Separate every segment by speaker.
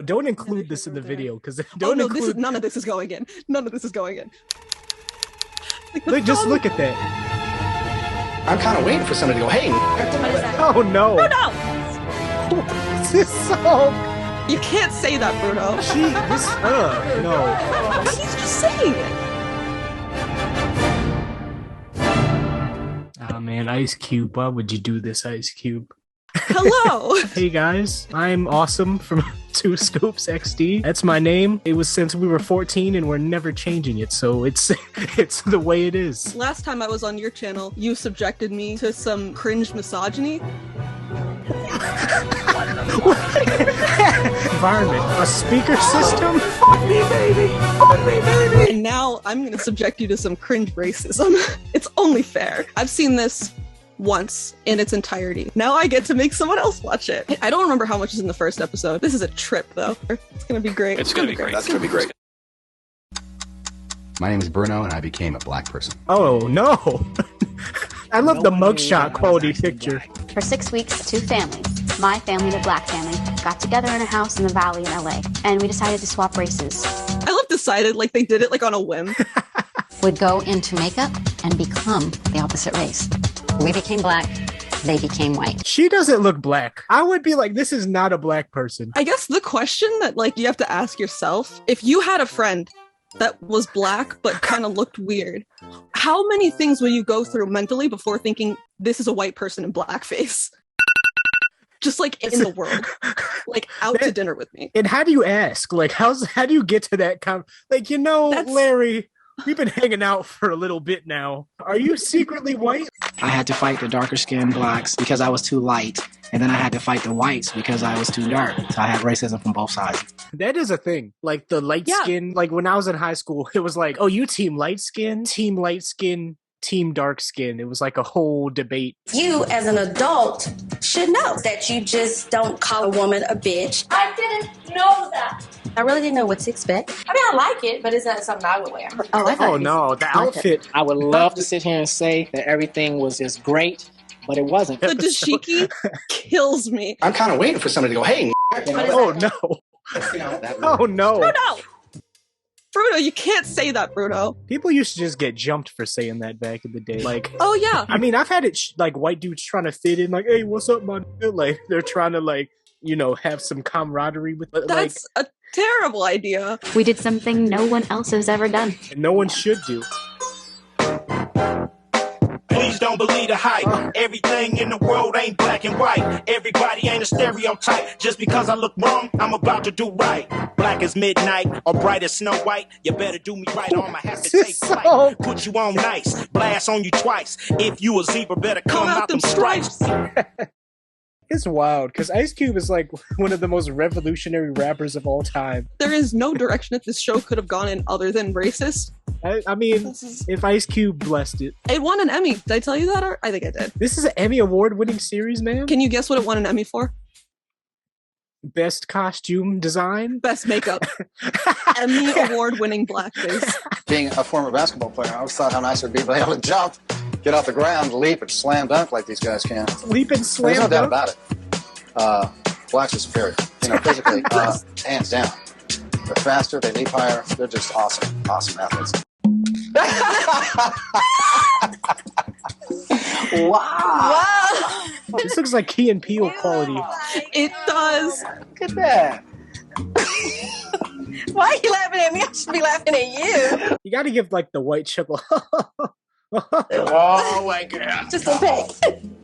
Speaker 1: Don't include this in the video, because
Speaker 2: Oh no, none of this is going in. None of this is going in.
Speaker 1: Like, just look at that.
Speaker 3: I'm kind of waiting for somebody to go, hey.
Speaker 1: Oh no.
Speaker 2: Bruno!
Speaker 1: This song.
Speaker 2: You can't say that, Bruno.
Speaker 1: No.
Speaker 2: He's just saying it.
Speaker 1: Oh man, Ice Cube, why would you do this, Ice Cube?
Speaker 2: Hello.
Speaker 1: Hey guys, I'm Awesome from 2 Scoops XD. That's my name. It was since we were 14 and we're never changing it, so it's the way it is.
Speaker 2: Last time I was on your channel, you subjected me to some cringe misogyny.
Speaker 1: Environment, a speaker system?
Speaker 3: Fuck me, baby. Fuck me, baby.
Speaker 2: And now I'm gonna subject you to some cringe racism. It's only fair. I've seen this once in its entirety. Now I get to make someone else watch it. I don't remember how much is in the first episode. This is a trip, though. It's gonna be great.
Speaker 4: It's gonna be great.
Speaker 3: That's gonna be great. My name is Bruno, and I became a black person.
Speaker 1: Oh no. I love the mugshot quality picture.
Speaker 5: For 6 weeks, 2 families, my family and the black family, got together in a house in the valley in LA, and we decided to swap races.
Speaker 2: I love decided, like they did it like on a whim.
Speaker 5: Would go into makeup and become the opposite race. We became black, they became white.
Speaker 1: She doesn't look black. I would be like, this is not a black person.
Speaker 2: I guess the question that like you have to ask yourself, if you had a friend that was black but kind of looked weird, how many things will you go through mentally before thinking this is a white person in blackface? Just like in the world, like out to dinner with me.
Speaker 1: And how do you ask? Like, how do you get to that like, Larry, we've been hanging out for a little bit now. Are you secretly white?
Speaker 6: I had to fight the darker skinned blacks because I was too light. And then I had to fight the whites because I was too dark. So I had racism from both sides.
Speaker 1: That is a thing. Like the light skin, like when I was in high school, it was like, oh, you team light skin, team dark skin. It was like a whole debate.
Speaker 7: You as an adult should know that you just don't call a woman a bitch.
Speaker 8: I didn't know that.
Speaker 7: I really didn't know what to expect.
Speaker 8: I mean, I like it, but it's not something I would wear.
Speaker 1: Oh no, the outfit.
Speaker 6: I would love to sit here and say that everything was just great, but it wasn't.
Speaker 2: The dashiki kills me.
Speaker 3: I'm kind of waiting for somebody to go, hey.
Speaker 1: Oh no. Oh no.
Speaker 2: Bruno! Bruno, you can't say that, Bruno.
Speaker 1: People used to just get jumped for saying that back in the day. Like,
Speaker 2: oh yeah.
Speaker 1: I mean, I've had it like white dudes trying to fit in, like, hey, what's up, man? Like, they're trying to like, have some camaraderie with.
Speaker 2: That's a terrible idea.
Speaker 5: We did something no one else has ever done.
Speaker 1: And no one should do.
Speaker 4: Please don't believe the hype. Everything in the world ain't black and white. Everybody ain't a stereotype. Just because I look wrong, I'm about to do right. Black as midnight or bright as Snow White. You better do me right or I'ma have to take flight. Put you on nice, blast on you twice. If you a zebra, better come out them stripes.
Speaker 1: It's wild, because Ice Cube is like one of the most revolutionary rappers of all time.
Speaker 2: There is no direction that this show could have gone in other than racist.
Speaker 1: I mean, if Ice Cube blessed it.
Speaker 2: It won an Emmy. Did I tell you that? Or I think I did.
Speaker 1: This is an Emmy award-winning series, man.
Speaker 2: Can you guess what it won an Emmy for?
Speaker 1: Best costume design?
Speaker 2: Best makeup. Emmy award-winning blackface.
Speaker 9: Being a former basketball player, I always thought how nice it would be to be able to jump, get off the ground, leap, and slam dunk like these guys can.
Speaker 1: Leap and slam
Speaker 9: There's no doubt
Speaker 1: dunk?
Speaker 9: about it. Blacks are superior. Physically, hands down. They're faster, they leap higher. They're just awesome athletes.
Speaker 7: Wow.
Speaker 1: This looks like Key and Peele quality.
Speaker 2: It does.
Speaker 6: Look at that.
Speaker 7: Why are you laughing at me? I should be laughing at you.
Speaker 1: You gotta give like the white chuckle.
Speaker 6: Oh my God.
Speaker 7: Just a peck.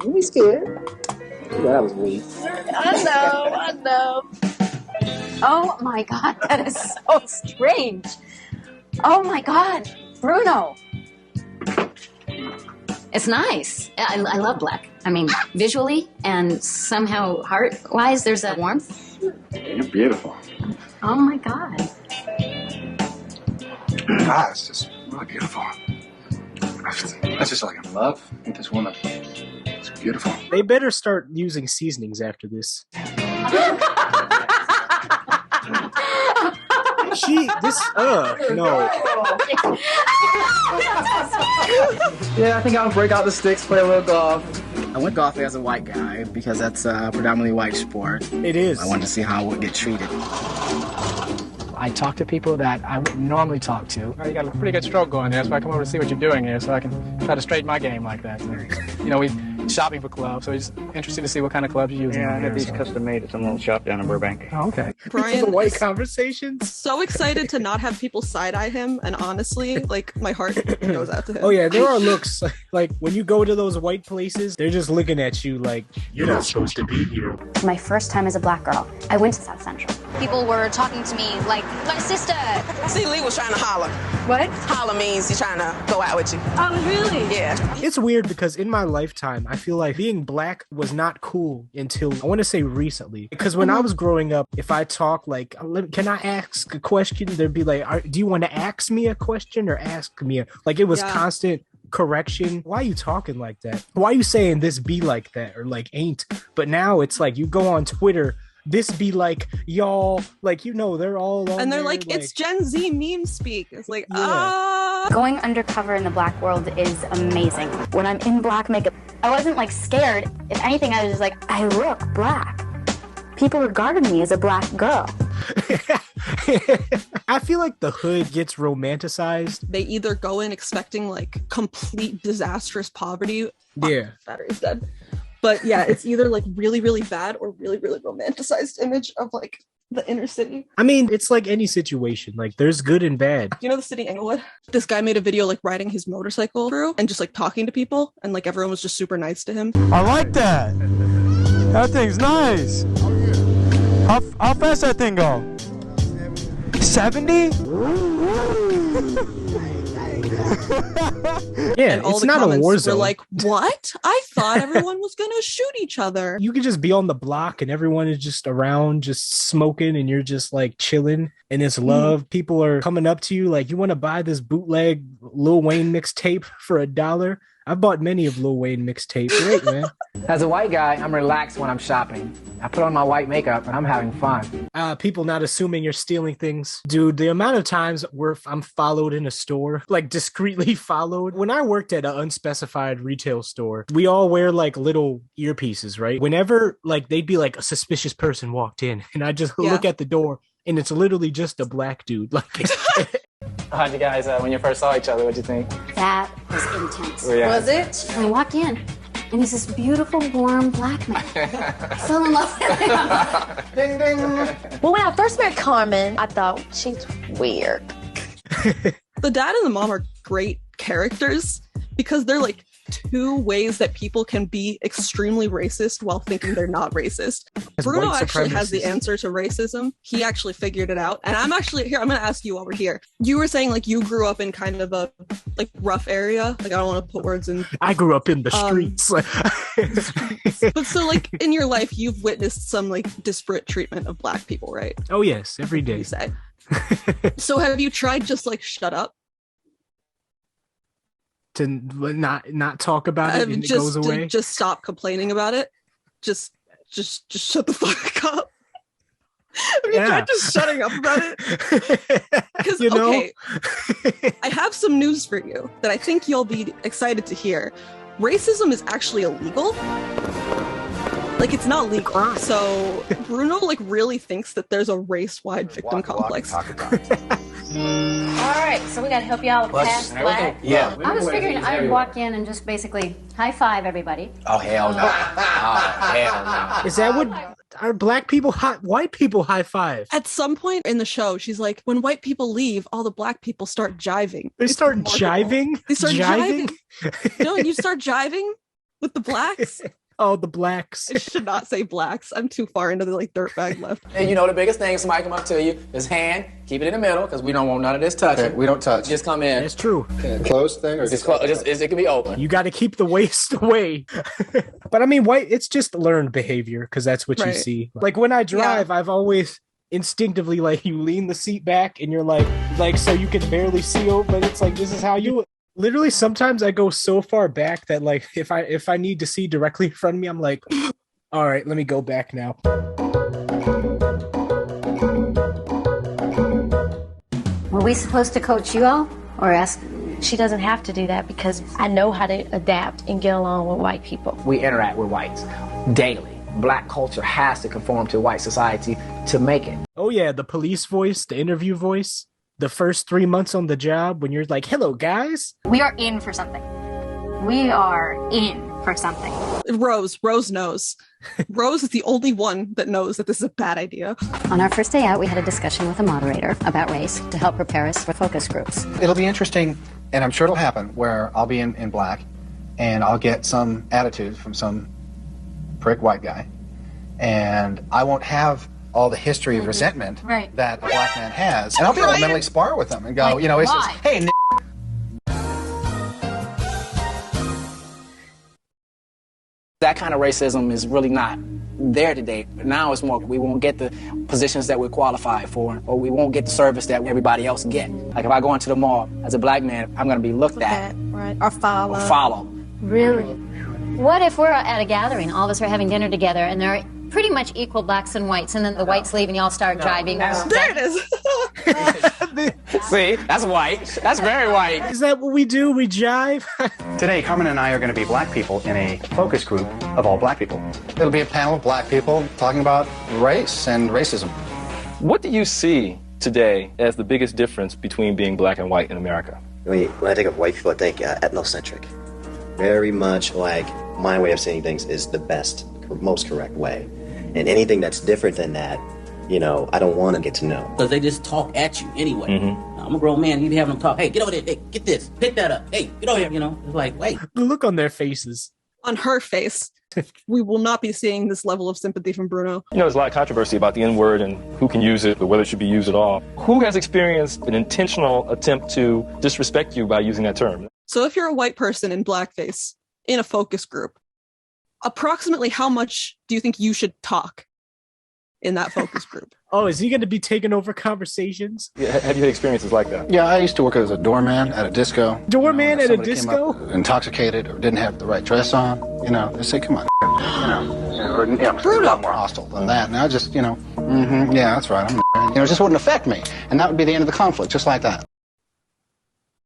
Speaker 6: You be scared. That was weak.
Speaker 7: I know.
Speaker 5: Oh my God, that is so strange. Oh my God, Bruno. It's nice. I love black. I mean, visually and somehow heart-wise, there's a warmth.
Speaker 9: You're beautiful.
Speaker 5: Oh my God.
Speaker 9: God, it's just really beautiful. That's just like in love with this woman. It's beautiful.
Speaker 1: They better start using seasonings after this. No.
Speaker 6: Yeah, I think I'll break out the sticks, play a little golf. I went golfing as a white guy because that's a predominantly white sport.
Speaker 1: It is.
Speaker 6: I wanted to see how I would get treated. I talk to people that I wouldn't normally talk to.
Speaker 10: You got a pretty good stroke going there, so I come over to see what you're doing here so I can try to straighten my game like that. You know, we shopping for clubs, so he's interested to see what kind of clubs you're using.
Speaker 11: Yeah, I got these custom made at some little shop down in Burbank.
Speaker 10: Oh, okay.
Speaker 2: Brian
Speaker 1: the white conversations.
Speaker 2: So excited to not have people side-eye him, and honestly, like, my heart goes out to him.
Speaker 1: Oh yeah, there are looks like when you go to those white places, they're just looking at you like you're not supposed to be here.
Speaker 5: My first time as a black girl, I went to South Central. People were talking to me like, my sister.
Speaker 12: See, Lee was trying to holler.
Speaker 5: What?
Speaker 12: Holler means he's trying to go out with you.
Speaker 5: Oh, really?
Speaker 12: Yeah.
Speaker 1: It's weird because in my lifetime, I feel like being black was not cool until I want to say recently. Because when I was growing up, if I talk like, can I ask a question? There'd be like, do you want to ask me a question or ask me like it was constant correction. Why are you talking like that? Why are you saying this be like that or like ain't? But now it's like you go on Twitter, this be like y'all, like, you know, they're all on
Speaker 2: and they're
Speaker 1: there,
Speaker 2: like, it's Gen Z meme speak. It's like,
Speaker 5: Going undercover in the black world is amazing. When I'm in black makeup, I wasn't like scared. If anything, I was just like, I look black. People regarded me as a black girl.
Speaker 1: I feel like the hood gets romanticized.
Speaker 2: They either go in expecting like complete disastrous poverty.
Speaker 1: Yeah.
Speaker 2: Battery's dead. But yeah, it's either like really, really bad or really, really romanticized image of like the inner city.
Speaker 1: I mean, it's like any situation. Like, there's good and bad.
Speaker 2: You know the city Englewood? This guy made a video like riding his motorcycle through and just like talking to people, and like everyone was just super nice to him.
Speaker 13: I like that. That thing's nice. How fast that thing go? 70?
Speaker 1: Yeah,
Speaker 2: and all
Speaker 1: it's
Speaker 2: the
Speaker 1: not a war
Speaker 2: comments were
Speaker 1: zone.
Speaker 2: like, what? I thought everyone was gonna shoot each other.
Speaker 1: You could just be on the block and everyone is just around, just smoking, and you're just like chilling, and it's love. People are coming up to you like, you want to buy this bootleg Lil Wayne mixtape for $1? I bought many of Lil Wayne mixtapes. Great, man.
Speaker 6: As a white guy, I'm relaxed when I'm shopping. I put on my white makeup and I'm having fun.
Speaker 1: People not assuming you're stealing things. Dude, the amount of times where I'm followed in a store, like discreetly followed. When I worked at an unspecified retail store, we all wear like little earpieces, right? Whenever like they'd be like a suspicious person walked in, and I just look at the door, and it's literally just a black dude. Like,
Speaker 10: How'd you guys, when you first saw each other, what'd you think?
Speaker 5: That was intense.
Speaker 10: Yeah.
Speaker 5: Was it? I walk in, and he's this beautiful, warm black man. I fell in love with him.
Speaker 7: Ding, ding. Well, when I first met Carmen, I thought she's weird.
Speaker 2: The dad and the mom are great characters because they're like two ways that people can be extremely racist while thinking they're not racist. Bruno actually has the answer to racism. He actually figured it out. And I'm actually here. I'm going to ask you while we're here. You were saying like you grew up in kind of a like rough area. Like, I don't want to put words in.
Speaker 1: I grew up in the streets.
Speaker 2: But so like in your life, you've witnessed some like disparate treatment of black people, right?
Speaker 1: Oh yes, every day.
Speaker 2: You say. So have you tried just like shut up? To
Speaker 1: not talk about it and it goes away.
Speaker 2: Just stop complaining about it. Just shut the fuck up. Have you tried just shutting up about it? Because okay, I have some news for you that I think you'll be excited to hear. Racism is actually illegal. Like, it's not legal. So Bruno like really thinks that there's a race-wide victim complex.
Speaker 5: All right, so we got to help you out with past black.
Speaker 6: Yeah.
Speaker 5: I was figuring I would walk in and just basically high five everybody.
Speaker 6: Oh, hell no. Oh, hell no.
Speaker 1: Is that what are black people white people high five?
Speaker 2: At some point in the show, she's like, when white people leave, all the black people start jiving.
Speaker 1: They start jiving?
Speaker 2: They start jiving? No, you start jiving with the blacks?
Speaker 1: Oh, the blacks.
Speaker 2: I should not say blacks. I'm too far into the like dirtbag left.
Speaker 6: And you know the biggest thing, somebody come up to you, is hand, keep it in the middle, because we don't want none of this touching.
Speaker 9: Okay, we don't touch.
Speaker 6: Just come in.
Speaker 1: It's true.
Speaker 9: Closed thing or
Speaker 6: just it can be open.
Speaker 1: You got to keep the waist away. But I mean, it's just learned behavior because that's what you see. Like when I drive, I've always instinctively like you lean the seat back and you're like so you can barely see over, but it's like this is how you. Literally, sometimes I go so far back that like if I need to see directly in front of me, I'm like, all right, let me go back now.
Speaker 5: Were we supposed to coach you all or ask She doesn't have to do that because I know how to adapt and get along with white people.
Speaker 6: We interact with whites daily. Black culture has to conform to white society to make it.
Speaker 1: Oh yeah, the police voice, the interview voice, the first 3 months on the job when you're like, hello guys.
Speaker 5: We are in for something. We are in for something.
Speaker 2: Rose knows. Rose is the only one that knows that this is a bad idea.
Speaker 5: On our first day out, we had a discussion with a moderator about race to help prepare us for focus groups.
Speaker 9: It'll be interesting, and I'm sure it'll happen, where I'll be in black, and I'll get some attitude from some prick white guy, and I won't have all the history of resentment that a black man has, and I'll be able to mentally spar with them and go, you know, it's just, hey,
Speaker 6: that kind of racism is really not there today. Now it's more, we won't get the positions that we're qualified for, or we won't get the service that everybody else get. Like if I go into the mall as a black man, I'm going to be looked at.
Speaker 2: Right. Or follow.
Speaker 6: Or follow.
Speaker 5: Really? What if we're at a gathering, all of us are having dinner together, and there are pretty much equal blacks and whites, and then the whites leave and y'all start jiving?
Speaker 2: There it is.
Speaker 6: See, that's white. That's very white.
Speaker 1: Is that what we do? We jive?
Speaker 3: Today, Carmen and I are going to be black people in a focus group of all black people.
Speaker 9: It'll be a panel of black people talking about race and racism.
Speaker 14: What do you see today as the biggest difference between being black and white in America?
Speaker 15: When I think of white people, I think ethnocentric. Very much like my way of seeing things is the best, most correct way. And anything that's different than that, you know, I don't want to get to know.
Speaker 16: Because they just talk at you anyway. I'm a grown man, you be having them talk, hey, get over there, hey, get this, pick that up, hey, get over here, you know. It's like, wait.
Speaker 1: The look on their faces.
Speaker 2: On her face. We will not be seeing this level of sympathy from Bruno.
Speaker 14: You know, there's a lot of controversy about the N-word and who can use it or whether it should be used at all. Who has experienced an intentional attempt to disrespect you by using that term?
Speaker 2: So if you're a white person in blackface in a focus group, approximately how much do you think you should talk in that focus group?
Speaker 1: Oh, is he going to be taking over conversations?
Speaker 14: Yeah, have you had experiences like that?
Speaker 9: Yeah, I used to work as a doorman at a disco.
Speaker 1: Doorman at a disco?
Speaker 9: Intoxicated or didn't have the right dress on. You know, they say, come on, you know, or, you know, a lot more hostile than that. And I just, you know, yeah, that's right. You know, it just wouldn't affect me. And that would be the end of the conflict, just like that.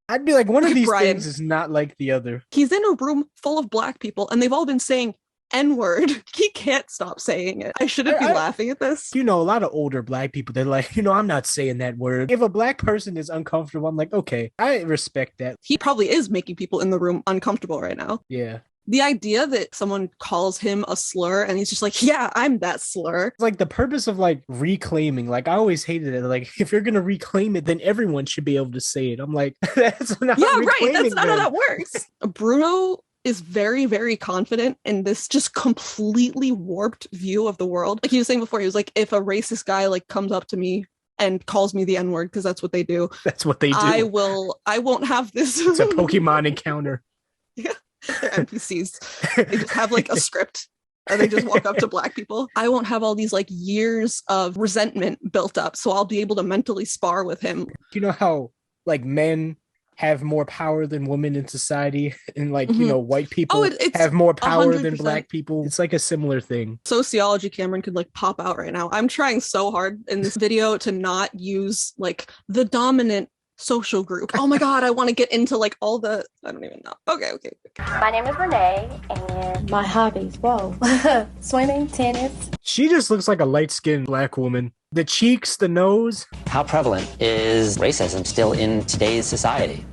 Speaker 1: I'd be like, one of these
Speaker 2: Brian.
Speaker 1: things is not like the other.
Speaker 2: He's in a room full of black people, and they've all been saying N-word. He can't stop saying it. I shouldn't be laughing at this.
Speaker 1: You know, a lot of older black people, they're like, you know, I'm not saying that word. If a black person is uncomfortable, I'm like, okay, I respect that.
Speaker 2: He probably is making people in the room uncomfortable right now.
Speaker 1: Yeah.
Speaker 2: The idea that someone calls him a slur and he's just like, yeah, I'm that slur.
Speaker 1: It's like the purpose of like reclaiming. Like I always hated it. Like if you're going to reclaim it, then everyone should be able to say it. I'm like, that's not
Speaker 2: right. That's not how
Speaker 1: them.
Speaker 2: that works. Bruno is very, very confident in this just completely warped view of the world. Like he was saying before, he was like, if a racist guy like comes up to me and calls me the N-word, because that's what they do.
Speaker 1: That's what they do.
Speaker 2: I won't have this.
Speaker 1: It's a Pokemon encounter.
Speaker 2: Yeah. They're NPCs. They just have like a script and they just walk up to black people. I won't have all these like years of resentment built up, so I'll be able to mentally spar with him.
Speaker 1: You know how like men have more power than women in society, and like you know white people have more power
Speaker 2: 100%.
Speaker 1: than black people? It's like a similar thing.
Speaker 2: Sociology Cameron could like pop out right now. I'm trying so hard in this video to not use like the dominant social group. Oh my god, I want to get into like all the I don't even know. Okay.
Speaker 5: My name is Renee, and my hobbies, swimming, tennis.
Speaker 1: She just looks like a light-skinned black woman. The cheeks, the nose.
Speaker 17: How prevalent is racism still in today's society?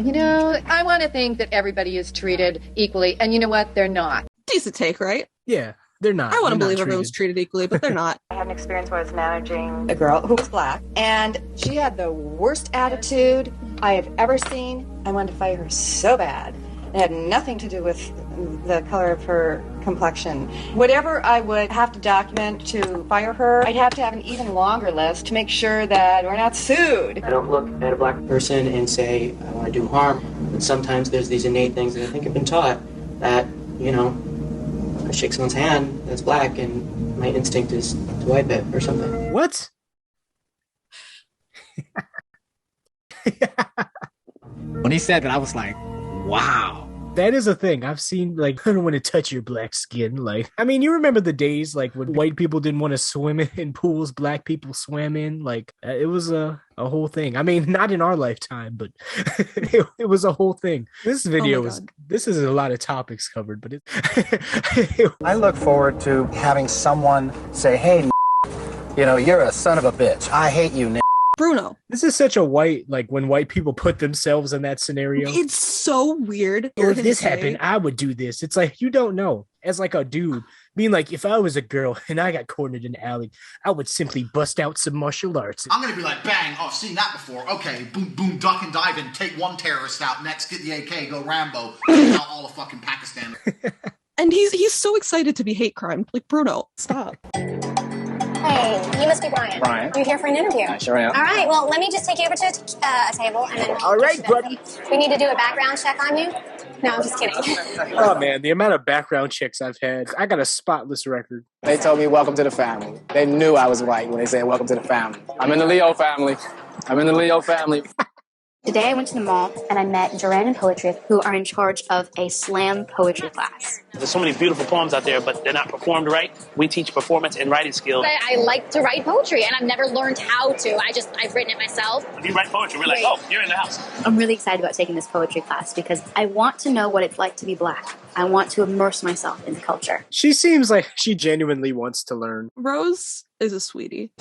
Speaker 18: You know, I want to think that everybody is treated equally, and you know what? They're not.
Speaker 2: Decent take, right?
Speaker 1: Yeah, they're not.
Speaker 2: I want to believe everyone's treated equally, but they're not.
Speaker 19: I had an experience where I was managing a girl who was black, and she had the worst attitude I have ever seen. I wanted to fire her so bad. It had nothing to do with the color of her complexion. Whatever I would have to document to fire her, I'd have to have an even longer list to make sure that we're not sued.
Speaker 20: I don't look at a black person and say, I want to do harm. But sometimes there's these innate things that I think have been taught that, you know, I shake someone's hand that's black and my instinct is to wipe it or something.
Speaker 1: What?
Speaker 6: When he said that, I was like, wow.
Speaker 1: That is a thing. I've seen, like, I don't want to touch your black skin. Like, I mean, you remember the days, like, when white people didn't want to swim in pools black people swam in? Like, it was a whole thing. I mean, not in our lifetime, but it was a whole thing. This video this is a lot of topics covered, but
Speaker 3: I look forward to having someone say, hey, you know, you're a son of a bitch. I hate you,
Speaker 2: Bruno.
Speaker 1: This is such a white, like, when white people put themselves in that scenario.
Speaker 2: It's so weird.
Speaker 1: Or if this happened, I would do this. It's like, you don't know. As like a dude, being like, if I was a girl and I got cornered in the alley, I would simply bust out some martial arts.
Speaker 21: I'm going to be like, bang, oh, I've seen that before. Okay, boom, boom, duck and dive and take one terrorist out. Next, get the AK, go Rambo, take out all of fucking Pakistan.
Speaker 2: And he's so excited to be hate crime. Like, Bruno, stop.
Speaker 22: Hey, you must be Brian.
Speaker 6: Brian.
Speaker 22: You're here for an interview.
Speaker 6: I sure am.
Speaker 22: All right, well, let me just take you over to a table and then...
Speaker 1: All right, buddy.
Speaker 22: We need to do a background check on you. No, I'm just kidding.
Speaker 1: Oh, man, the amount of background checks I've had. I got a spotless record.
Speaker 6: They told me, welcome to the family. They knew I was white when they said, welcome to the family. I'm in the Leo family. I'm in the Leo family.
Speaker 5: Today I went to the mall and I met Duran and Poetry, who are in charge of a slam poetry class.
Speaker 23: There's so many beautiful poems out there, but they're not performed right. We teach performance and writing skills.
Speaker 22: I like to write poetry, and I've never learned how to. I've written it myself.
Speaker 23: If you write poetry, we're like, oh, you're in the house.
Speaker 5: I'm really excited about taking this poetry class because I want to know what it's like to be black. I want to immerse myself in the culture.
Speaker 1: She seems like she genuinely wants to learn.
Speaker 2: Rose is a sweetie.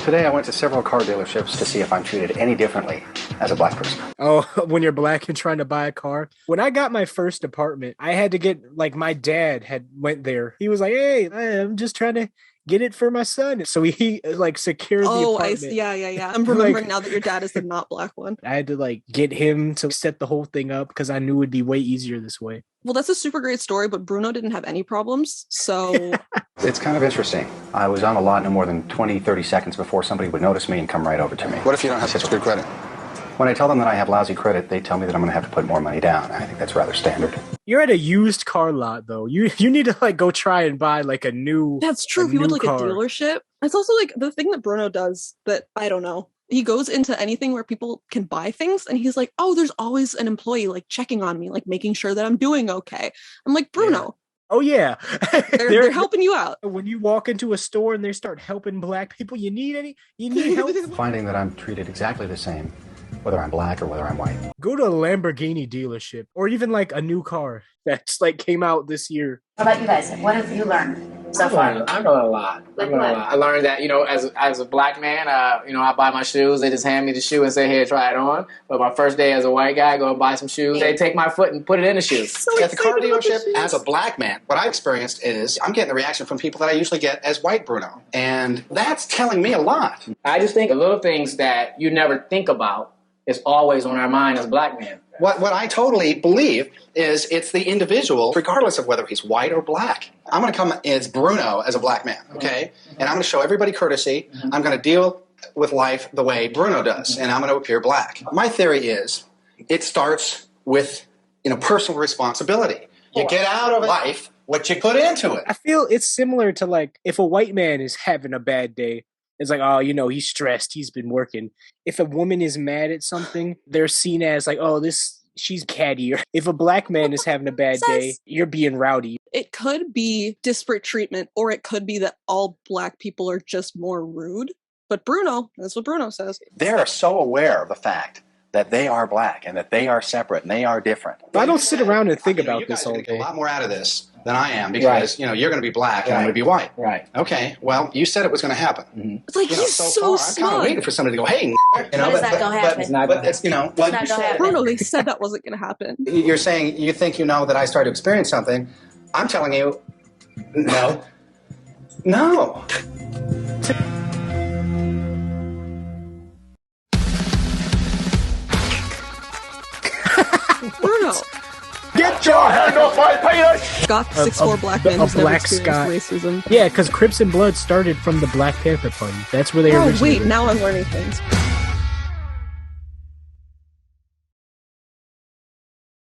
Speaker 3: Today I went to several car dealerships to see if I'm treated any differently as a black person.
Speaker 1: Oh, when you're black and trying to buy a car. When I got my first apartment, I had to get, like, my dad had went there. He was like, hey, I'm just trying to get it for my son. So he like secured the apartment.
Speaker 2: Yeah. I'm remembering now that your dad is the not black one.
Speaker 1: I had to like get him to set the whole thing up because I knew it'd be way easier this way.
Speaker 2: Well, that's a super great story, but Bruno didn't have any problems, so...
Speaker 3: It's kind of interesting. I was on a lot no more than 20, 30 seconds before somebody would notice me and come right over to me.
Speaker 9: What if you don't have such good credit?
Speaker 3: When I tell them that I have lousy credit, they tell me that I'm going to have to put more money down. I think that's rather standard.
Speaker 1: You're at a used car lot, though. You need to like go try and buy like a new.
Speaker 2: That's true. If you would like car. A dealership, it's also like the thing that Bruno does that I don't know. He goes into anything where people can buy things, and he's like, "Oh, there's always an employee like checking on me, like making sure that I'm doing okay." I'm like, Bruno.
Speaker 1: Yeah. Oh yeah,
Speaker 2: they're helping you out.
Speaker 1: When you walk into a store and they start helping black people, you need help.
Speaker 3: Finding that I'm treated exactly the same, whether I'm black or whether I'm white.
Speaker 1: Go to a Lamborghini dealership or even like a new car that's like came out this year.
Speaker 5: How about you guys? What have you learned so far?
Speaker 6: I learned a lot. I learned that, as a black man, I buy my shoes. They just hand me the shoe and say, here, try it on. But my first day as a white guy, go and buy some shoes. They take my foot and put it in the shoe.
Speaker 9: At the car dealership, as a black man, what I experienced is I'm getting the reaction from people that I usually get as white Bruno. And that's telling me a lot.
Speaker 6: I just think the little things that you never think about is always on our mind as black men.
Speaker 9: What I totally believe is it's the individual, regardless of whether he's white or black. I'm going to come as Bruno as a black man, okay? And I'm going to show everybody courtesy. I'm going to deal with life the way Bruno does, and I'm going to appear black. My theory is it starts with, personal responsibility. You get out of life what you put into it.
Speaker 1: I feel it's similar to like if a white man is having a bad day, it's like, oh, he's stressed. He's been working. If a woman is mad at something, they're seen as like, oh, she's catty. Or if a black man is having a bad day, you're being rowdy.
Speaker 2: It could be disparate treatment, or it could be that all black people are just more rude. But Bruno, that's what Bruno says.
Speaker 3: They're so aware of the fact that they are black and that they are separate and they are different.
Speaker 1: I don't sit around and think about this all day.
Speaker 9: Get a lot more out of this than I am because, you're going to be black and I'm going to be white.
Speaker 6: Right.
Speaker 9: Okay, well, you said it was going to happen.
Speaker 6: Mm-hmm.
Speaker 2: It's like, he's so
Speaker 9: far,
Speaker 2: smart.
Speaker 9: I'm kind of waiting for somebody to go, hey,
Speaker 22: But it's not going to happen.
Speaker 6: It's not going to happen.
Speaker 9: But you said,
Speaker 2: Bruno, they said that wasn't going to happen.
Speaker 9: You're saying you think that I started to experience something. I'm telling you, no. No.
Speaker 2: Bruno.
Speaker 1: Get your hand off my penis!
Speaker 2: Got 6'4" black man who's never
Speaker 1: Black
Speaker 2: experienced
Speaker 1: Scott.
Speaker 2: racism.
Speaker 1: Yeah, because Crips and Blood started from the Black Panther Party. That's where they originated.
Speaker 2: Wait, now I'm learning things.